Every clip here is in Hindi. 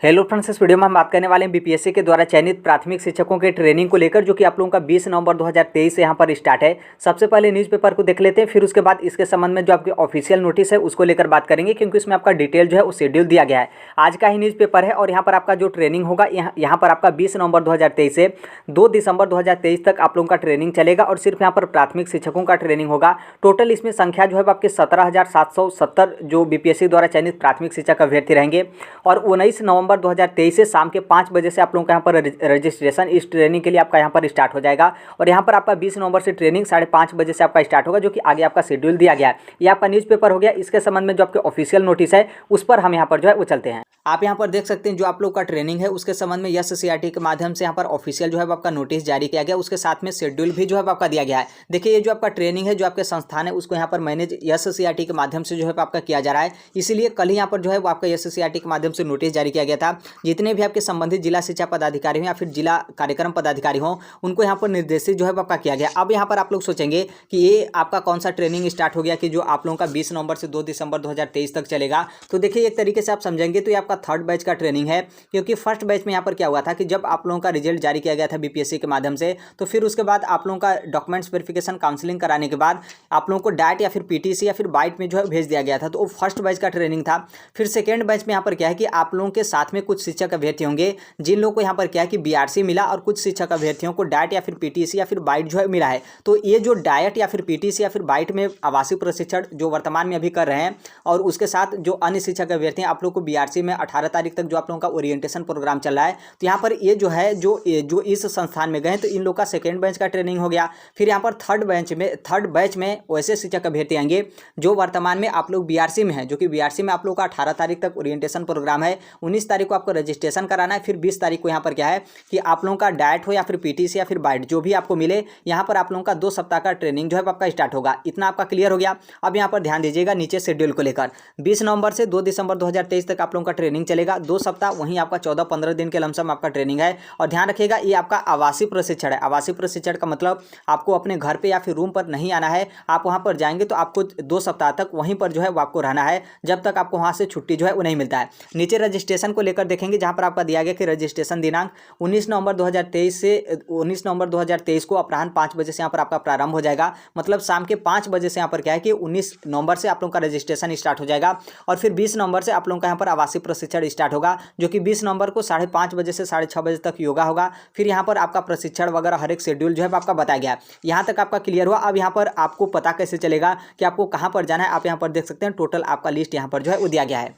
हेलो फ्रेंड्स, इस वीडियो में हम बात करने वाले हैं बीपीएससी के द्वारा चयनित प्राथमिक शिक्षकों के ट्रेनिंग को लेकर, जो कि आप लोगों का 20 नवंबर 2023 से यहाँ पर स्टार्ट है। सबसे पहले न्यूज़पेपर को देख लेते हैं, फिर उसके बाद इसके संबंध में जो आपकी ऑफिशियल नोटिस है उसको लेकर बात करेंगे, क्योंकि इसमें आपका डिटेल जो है वो शेड्यूल दिया गया है। आज का ही न्यूज़पेपर है और यहाँ पर आपका जो ट्रेनिंग होगा यहाँ पर आपका 20 नवंबर 2023 से 2 दिसंबर 2023 तक आप लोगों का ट्रेनिंग चलेगा और सिर्फ यहाँ पर प्राथमिक शिक्षकों का ट्रेनिंग होगा। टोटल इसमें संख्या जो है आपके 17,770 जो बीपीएससी द्वारा चयनित प्राथमिक शिक्षक अभ्यर्थी रहेंगे और 19 नवंबर 2023 से शाम के 5 बजे से आप लोगों का यहाँ पर रजिस्ट्रेशन इस ट्रेनिंग के लिए आपका यहाँ पर स्टार्ट हो जाएगा। और यहाँ पर आपका 20 नवंबर से ट्रेनिंग 5:30 बजे से आपका स्टार्ट होगा, जो कि आगे आपका शेड्यूल दिया गया है। ये आपका न्यूज़पेपर हो गया। इसके संबंध में जो आपके ऑफिशियल नोटिस है उस पर हम यहाँ पर जो है वो चलते हैं। आप यहाँ पर देख सकते हैं जो आप लोग का ट्रेनिंग है उसके संबंध में एससीईआरटी के माध्यम से यहाँ पर ऑफिशियल जो है आपका नोटिस जारी किया गया। उसके साथ में शेड्यूल भी जो है आपका दिया गया है। देखिए, ये जो आपका ट्रेनिंग है जो आपके संस्थान है उसको यहाँ पर मैनेज एससीईआरटी के माध्यम से जो है आपका किया जा रहा है। इसीलिए कल ही यहाँ पर जो है वो आपका एससीईआरटी के माध्यम से नोटिस जारी किया गया था। जितने भी आपके संबंधित जिला शिक्षा पदाधिकारी हो या फिर जिला कार्यक्रम पदाधिकारी हो, उनको यहाँ पर निर्देशित जो है आपका किया गया। अब यहाँ पर आप लोग सोचेंगे कि ये आपका कौन सा ट्रेनिंग स्टार्ट हो गया कि जो आप लोगों का 20 नवंबर से 2 दिसंबर 2023 तक चलेगा। तो देखिए, एक तरीके से आप समझेंगे तो ये आपका थर्ड बैच का ट्रेनिंग है, क्योंकि फर्स्ट बैच में यहाँ पर क्या हुआ था कि जब आप लोगों का रिजल्ट जारी किया गया था बीपीएससी के माध्यम से, तो फिर उसके बाद आप लोगों का डॉक्यूमेंट्स वेरिफिकेशन काउंसलिंग कराने के बाद आप लोगों को डाइट या फिर पीटीसी या फिर बाइट में जो है भेज दिया गया था। तो वो फर्स्ट बैच का ट्रेनिंग था। फिर सेकेंड बैच में यहाँ पर क्या है कि आप लोगों के साथ में कुछ शिक्षक अभ्यर्थी होंगे जिन लोगों को यहाँ पर क्या है कि बीआरसी मिला और कुछ शिक्षक अभ्यर्थियों को डाइट या फिर पीटीसी या फिर बाइट जो है मिला है। तो ये जो डाइट या फिर पीटीसी या फिर बाइट में आवासीय प्रशिक्षण जो वर्तमान में अभी कर रहे हैं और उसके साथ जो अन्य शिक्षक अभ्यर्थी हैं, आप लोग को बीआरसी में 18 तारीख तक जो आप लोगों का ओरिएंटेशन प्रोग्राम चल रहा है। तो यहाँ पर ये जो है जो इस संस्थान में गए तो इन लोग का सेकेंड बैच का ट्रेनिंग हो गया। फिर यहाँ पर थर्ड बैच में वैसे शिक्षक अभ्यर्थी आएंगे जो वर्तमान में आप लोग बीआरसी में है, जो कि बीआरसी में आप लोग का 18 तारीख तक ओरिएंटेशन प्रोग्राम है। 19 तारीख को आपको रजिस्ट्रेशन कराना है। फिर 20 तारीख को यहाँ पर क्या है कि आप लोगों का डाइट हो या फिर पीटीसी या फिर बाइट जो भी आपको मिले, यहाँ पर आप लोगों का 2 सप्ताह का ट्रेनिंग जो है आपका स्टार्ट होगा। इतना आपका क्लियर हो गया। अब यहाँ पर ध्यान दीजिएगा नीचे शेड्यूल को लेकर 20 नवंबर से 2 दिसंबर 2023 तक आप लोगों का ट्रेनिंग चलेगा। 2 सप्ताह वहीं आपका 14-15 दिन के लमसम आपका ट्रेनिंग है। और ध्यान रखिएगा, ये आपका आवासीय प्रशिक्षण है। आवासीय प्रशिक्षण का मतलब आपको अपने घर पे या फिर रूम पर नहीं आना है। आप वहाँ पर जाएंगे तो आपको 2 सप्ताह तक वहीं पर जो है वो आपको रहना है, जब तक आपको वहाँ से छुट्टी जो है वो नहीं मिलता है। नीचे रजिस्ट्रेशन को लेकर देखेंगे, जहाँ पर आपका दिया गया कि रजिस्ट्रेशन दिनांक 19 नवंबर 2023 को अपराह्न 5 बजे से यहाँ पर आपका प्रारंभ हो जाएगा। मतलब शाम के 5 बजे से यहाँ पर क्या है कि 19 नवंबर से आप लोगों का रजिस्ट्रेशन स्टार्ट हो जाएगा। और फिर 20 नवंबर से आप लोगों का यहाँ पर आवासीय प्रशिक्षण स्टार्ट होगा, जो कि 20 नवंबर को 5:30 बजे से 6:30 बजे तक योगा होगा। फिर यहाँ पर आपका प्रशिक्षण वगैरह हर एक शेड्यूल जो है आपका बताया गया है। यहाँ तक आपका क्लियर हुआ। अब यहाँ पर आपको पता कैसे चलेगा कि आपको कहाँ पर जाना है, आप यहाँ पर देख सकते हैं टोटल आपका लिस्ट यहाँ पर जो है वो दिया गया है।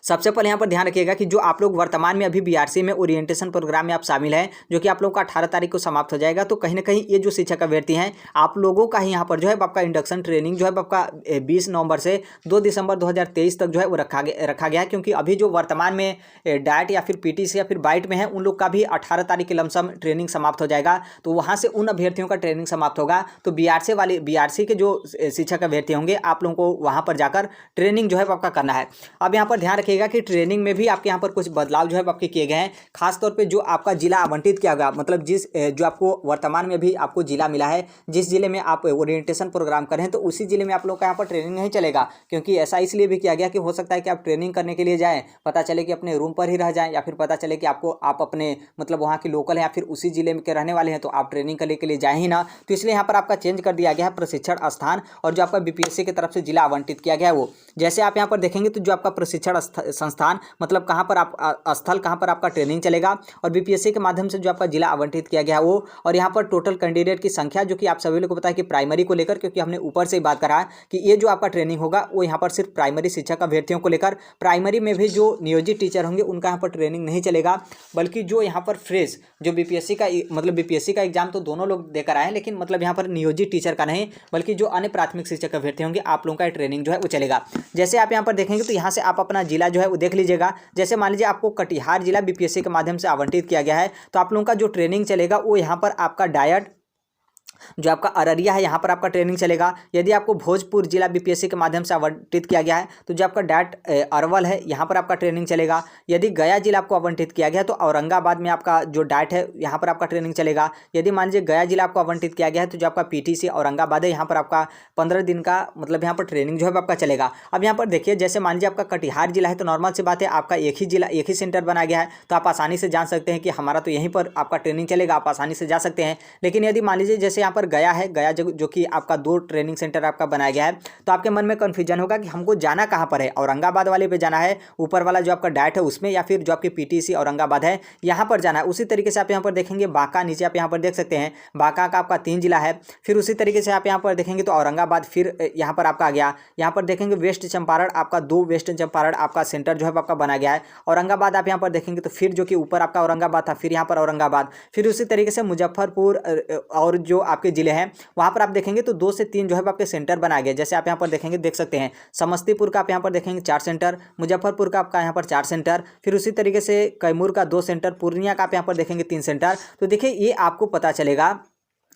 सबसे पहले यहाँ पर ध्यान रखिएगा कि जो आप लोग वर्तमान में अभी बीआरसी में ओरिएंटेशन प्रोग्राम में आप शामिल हैं, जो कि आप लोगों का 18 तारीख को समाप्त हो जाएगा। तो कहीं ना कहीं ये जो शिक्षक अभ्यर्थी हैं आप लोगों का ही यहाँ पर जो है आपका इंडक्शन ट्रेनिंग जो है आपका 20 नवंबर से 2 दिसंबर 2023 तक जो है वो रखा गया है। क्योंकि अभी जो वर्तमान में डाइट या फिर पीटीसी या फिर बाइट में है, उन लोग का भी 18 तारीख के लमसम ट्रेनिंग समाप्त हो जाएगा। तो वहाँ से उन अभ्यर्थियों का ट्रेनिंग समाप्त होगा। तो बीआरसी के जो शिक्षक अभ्यर्थी होंगे आप लोगों को वहाँ पर जाकर ट्रेनिंग जो है आपका करना है। अब यहाँ पर ध्यान रखिएगा कि ट्रेनिंग में भी आपके यहाँ पर कुछ बदलाव जो है आपके किए गए हैं। खासतौर पे जो आपका जिला आवंटित किया गया, मतलब जो आपको वर्तमान में भी आपको जिला मिला है, जिस जिले में आप ओरिएंटेशन प्रोग्राम कर रहे हैं, तो उसी जिले में आप लोग का यहाँ पर ट्रेनिंग नहीं चलेगा। क्योंकि ऐसा इसलिए भी किया गया कि हो सकता है कि आप ट्रेनिंग करने के लिए जाएँ, पता चले कि अपने रूम पर ही रह जाएँ, या फिर पता चले कि आप अपने मतलब वहाँ की लोकल है या फिर उसी जिले में के रहने वाले हैं, तो आप ट्रेनिंग करने के लिए जाए ही ना। तो इसलिए यहाँ पर आपका चेंज कर दिया गया है प्रशिक्षण स्थान, और जो आपका बीपीएससी की तरफ से जिला आवंटित किया गया है वो। जैसे आप यहाँ पर देखेंगे तो जो आपका प्रशिक्षण संस्थान मतलब कहाँ पर आप स्थल कहाँ पर आपका ट्रेनिंग चलेगा, और बीपीएससी के माध्यम से जो आपका जिला आवंटित किया गया है वो। और यहाँ पर टोटल कैंडिडेट की संख्या, जो कि आप सभी लोगों को पता है कि प्राइमरी को लेकर, क्योंकि हमने ऊपर से ही बात करा कि ये जो आपका ट्रेनिंग होगा वो यहाँ पर सिर्फ प्राइमरी शिक्षक अभ्यर्थियों को लेकर, प्राइमरी में भी जो नियोजित टीचर होंगे उनका यहाँ पर ट्रेनिंग नहीं चलेगा, बल्कि जो यहाँ पर फ्रेश जो बीपीएससी का एग्जाम तो दोनों लोग देकर आए, लेकिन मतलब यहाँ पर नियोजित टीचर का नहीं, बल्कि जो अन्य प्राथमिक शिक्षक अभ्यर्थी होंगे आप लोगों का ट्रेनिंग जो है वो चलेगा। जैसे आप यहाँ पर देखेंगे तो यहाँ से आप अपना जिला जो है वो देख लीजिएगा। जैसे मान लीजिए आपको कटिहार जिला बीपीएससी के माध्यम से आवंटित किया गया है, तो आप लोगों का जो ट्रेनिंग चलेगा वो यहाँ पर आपका डाइट जो आपका अररिया है यहाँ पर आपका ट्रेनिंग चलेगा। यदि आपको भोजपुर जिला बीपीएससी के माध्यम से आवंटित किया गया है तो जो आपका डैट अरवल है यहाँ पर आपका ट्रेनिंग चलेगा। यदि गया जिला आपको आवंटित किया गया है तो औरंगाबाद में आपका जो डैट है यहाँ पर आपका ट्रेनिंग चलेगा। यदि मान लीजिए गया जिला आपको आवंटित किया गया है तो जो आपका पीटीसी औरंगाबाद है यहाँ पर आपका 15 दिन का मतलब यहाँ पर ट्रेनिंग जो है आपका चलेगा। अब यहाँ पर देखिए जैसे मान लीजिए आपका कटिहार जिला है तो नॉर्मल सी बात है आपका एक ही जिला एक ही सेंटर बनाया गया है तो आप आसानी से जान सकते हैं कि हमारा तो यहीं पर आपका ट्रेनिंग चलेगा, आप आसानी से जा सकते हैं। लेकिन यदि मान लीजिए जैसे यहाँ पर गया है, गया जो कि आपका 2 ट्रेनिंग सेंटर आपका बनाया गया है तो आपके मन में कन्फ्यूजन होगा कि हमको जाना कहाँ पर है, औरंगाबाद वाले पे जाना है ऊपर वाला जो आपका डैट है उसमें, या फिर जो आपकी पीटीसी औरंगाबाद है यहाँ पर जाना है। उसी तरीके से आप यहाँ पर देखेंगे बांका, नीचे आप यहाँ पर देख सकते हैं बांका का आपका 3 जिला है। फिर उसी तरीके से आप यहाँ पर देखेंगे तो औरंगाबाद फिर यहाँ पर आपका आ गया। यहाँ पर देखेंगे वेस्ट चंपारण आपका 2 वेस्ट चंपारण आपका सेंटर जो है आपका बना गया है। औरंगाबाद आप यहाँ पर देखेंगे तो फिर जो कि ऊपर आपका औरंगाबाद था फिर यहाँ पर औरंगाबाद। फिर उसी तरीके से मुजफ्फरपुर और जो आपके जिले हैं वहाँ पर आप देखेंगे तो 2 से 3 जो है आपके सेंटर बनाए गए। जैसे आप यहाँ पर देखेंगे देख सकते हैं समस्तीपुर का आप यहाँ पर देखेंगे 4 सेंटर, मुजफ्फरपुर का आपका यहाँ पर 4 सेंटर, फिर उसी तरीके से कैमूर का 2 सेंटर, पूर्णिया का आप यहाँ पर देखेंगे 3 सेंटर। तो देखिए ये आपको पता चलेगा,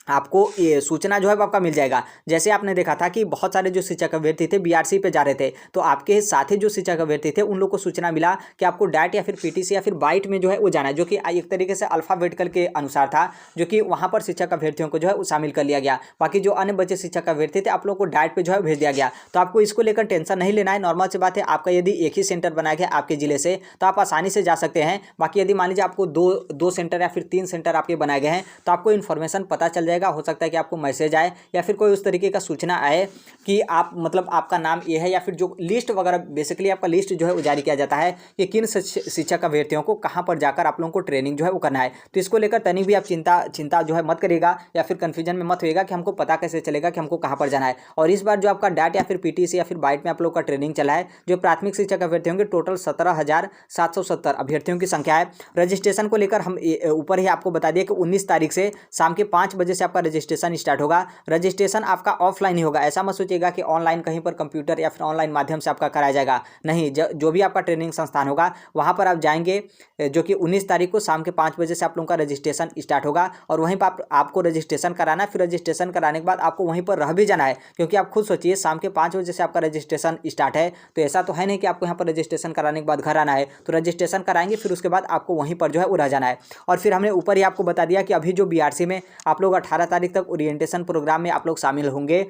आपको ये सूचना जो है आपका मिल जाएगा। जैसे आपने देखा था कि बहुत सारे जो शिक्षक अभ्यर्थी थे बीआरसी पे जा रहे थे तो आपके साथ ही जो शिक्षक अभ्यर्थी थे उन लोग को सूचना मिला कि आपको डैट या फिर पीटीसी या फिर बाइट में जो है वो जाना है, जो कि एक तरीके से अल्फाबेटिकल के अनुसार था, जो कि वहाँ पर शिक्षक अभ्यर्थियों को जो है वो शामिल कर लिया गया। बाकी जो अन्य बचे शिक्षक अभ्यर्थी थे आप लोग को डैट पर जो है भेज दिया गया। तो आपको इसको लेकर टेंशन नहीं लेना है, नॉर्मल सी बात है। आपका यदि एक ही सेंटर बनाया गया आपके जिले से तो आप आसानी से जा सकते हैं। बाकी यदि मान लीजिए आपको दो सेंटर या फिर 3 सेंटर आपके बनाए गए हैं तो आपको इन्फॉर्मेशन पता चल जाएगा। हो सकता है कि आपको मैसेज आए या फिर कोई उस तरीके का सूचना आए कि आप मतलब आपका नाम ये है, या फिर जो लिस्ट वगैरह बेसिकली आपका लिस्ट जो है वो जारी किया जाता है कि किन शिक्षक अभ्यर्थियों को कहां पर जाकर आप लोगों को ट्रेनिंग जो है वो करना है। तो इसको लेकर तनी भी आप चिंता जो है मत करिएगा या फिर कन्फ्यूजन में मत होइएगा कि हमको पता कैसे चलेगा कि हमको कहां पर जाना है। और इस बार जो आपका डैट या फिर पीटीसी या फिर बाइट में आप लोग का ट्रेनिंग चला है, जो प्राथमिक शिक्षक अभ्यर्थी होंगे टोटल 17,770 अभ्यर्थियों की संख्या है। रजिस्ट्रेशन को लेकर हम ऊपर ही आपको बता दिए कि 19 तारीख से शाम के 5 बजे से आपका रजिस्ट्रेशन स्टार्ट होगा। रजिस्ट्रेशन आपका ऑफलाइन ही होगा, ऐसा मत सोचिएगा कि ऑनलाइन कहीं पर कंप्यूटर या फिर ऑनलाइन माध्यम से आपका कराया जाएगा। नहीं, जो भी आपका ट्रेनिंग संस्थान होगा वहां पर आप जाएंगे, जो कि 19 तारीख को शाम के 5 बजे से आप लोगों का रजिस्ट्रेशन स्टार्ट होगा और वहीं पर आपको रजिस्ट्रेशन कराना है। फिर रजिस्ट्रेशन कराने के बाद आपको वहीं पर रह भी जाना है, क्योंकि आप खुद सोचिए शाम के 5 बजे से आपका रजिस्ट्रेशन स्टार्ट है तो ऐसा तो है नहीं कि आपको यहाँ पर रजिस्ट्रेशन कराने के बाद घर आना है। तो रजिस्ट्रेशन कराएंगे फिर उसके बाद आपको वहीं पर जो है वो रह जाना है। और फिर हमने ऊपर ही आपको बता दिया कि अभी जो बीआरसी में आप लोग 18 तारीख तक ओरिएंटेशन प्रोग्राम में आप लोग शामिल होंगे,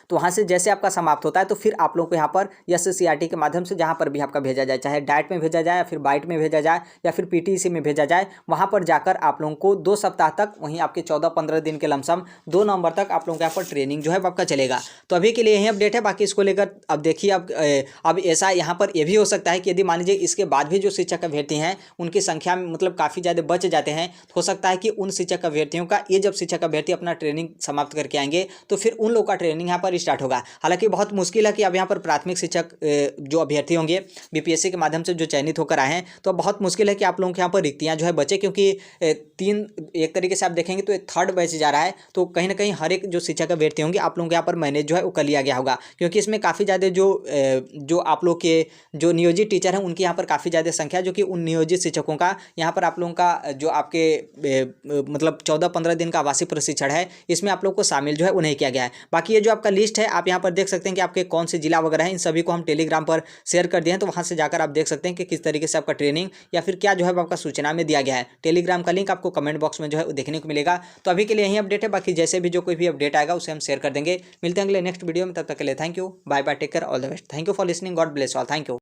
तो वहाँ से जैसे आपका समाप्त होता है तो फिर आप लोगों को यहाँ पर एससीईआरटी के माध्यम से जहाँ पर भी आपका भेजा जाए, चाहे डैट में भेजा जाए या फिर बाइट में भेजा जाए या फिर पीटीसी में भेजा जाए, वहाँ पर जाकर आप लोगों को 2 सप्ताह तक वहीं आपके 14-15 दिन के लमसम 2 नवंबर तक आप लोगों को यहाँ पर ट्रेनिंग जो है आपका चलेगा। तो अभी के लिए यही अपडेट है। बाकी इसको लेकर अब देखिए अब ऐसा यहाँ पर यह भी हो सकता है कि यदि मान लीजिए इसके बाद भी जो शिक्षक अभ्यर्थी हैं उनकी संख्या में मतलब काफ़ी ज़्यादा बच जाते हैं, हो सकता है कि उन शिक्षक अभ्यर्थियों का ये जब शिक्षक अभ्यर्थी अपना ट्रेनिंग समाप्त करके आएंगे तो फिर उन लोग का ट्रेनिंग यहाँ पर स्टार्ट होगा। हालांकि बहुत मुश्किल है कि अब यहाँ पर प्राथमिक शिक्षक जो अभ्यर्थी होंगे बीपीएससी के माध्यम से जो चयनित होकर आए हैं तो बहुत मुश्किल है कि आप लोगों के यहाँ पर रिक्तियाँ जो है बचे, क्योंकि एक तरीके से आप देखेंगे तो 3rd बैच जा रहा है तो कहीं ना कहीं हर एक जो शिक्षक अभ्यर्थी होंगे आप लोगों के यहाँ पर मैनेज जो है वो कर लिया गया होगा, क्योंकि इसमें काफ़ी ज़्यादा जो आप लोग के जो नियोजित टीचर हैं उनकी यहाँ पर काफ़ी ज़्यादा संख्या, जो कि उन नियोजित शिक्षकों का यहाँ पर आप लोगों का जो आपके मतलब 14-15 दिन का आवासीय प्रशिक्षण है इसमें आप लोग को शामिल जो है वो नहीं किया गया है। बाकी ये जो आपका लिस्ट है आप यहाँ पर देख सकते हैं कि आपके कौन से जिला वगैरह हैं, इन सभी को हम टेलीग्राम पर शेयर कर दिए हैं, तो वहाँ से जाकर आप देख सकते हैं कि किस तरीके से आपका ट्रेनिंग या फिर क्या जो है आपका सूचना में दिया गया है। टेलीग्राम का लिंक आपको कमेंट बॉक्स में जो है देखने को मिलेगा। तो अभी के लिए यही अपडेट है, बाकी जैसे भी जो कोई भी अपडेट आएगा उसे हम शेयर कर देंगे। मिलते हैं अगले नेक्स्ट वीडियो में, तब तक के लिए thank you, bye bye, take care, all the best. Thank you for listening, God bless all, thank you.